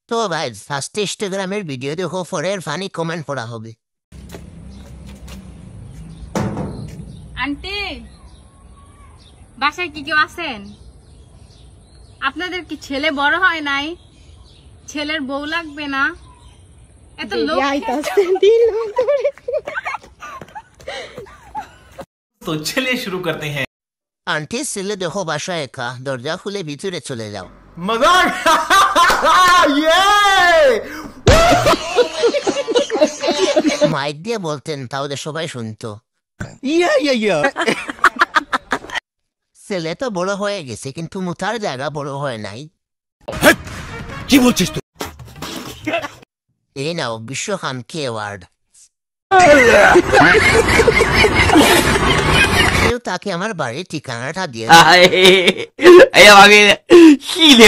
তো ভাই ফার্স্টে ইনস্টাগ্রামের ভিডিও দেখো, পরে ফানি কমেন্ট পড়া হবে। আন্টি, বাসায় কি কেউ আছেন? আপনাদের কি ছেলে বড় হয় নাই? ছেলের বউ লাগবে না? এত লোক तो चलिए शुरू करते हैं। আন্টি ছেলে দেখো বাসায় একা, দরজা খুলে ভিতরে চলে যাও। मजाक ये মাইক দিয়ে বলতেন, তাহলে সবাই শুনতো। ছেলে তো বড় হয়ে গেছে, কিন্তু মুতার জায়গা বড় হয় নাই। কি বলছিস তুই? এই নাও বিশ্বকামকে অ্যাওয়ার্ড। কেউ তাকে আমার বাড়ির ঠিকানাটা দিয়ে哎呀妈逼的，细的。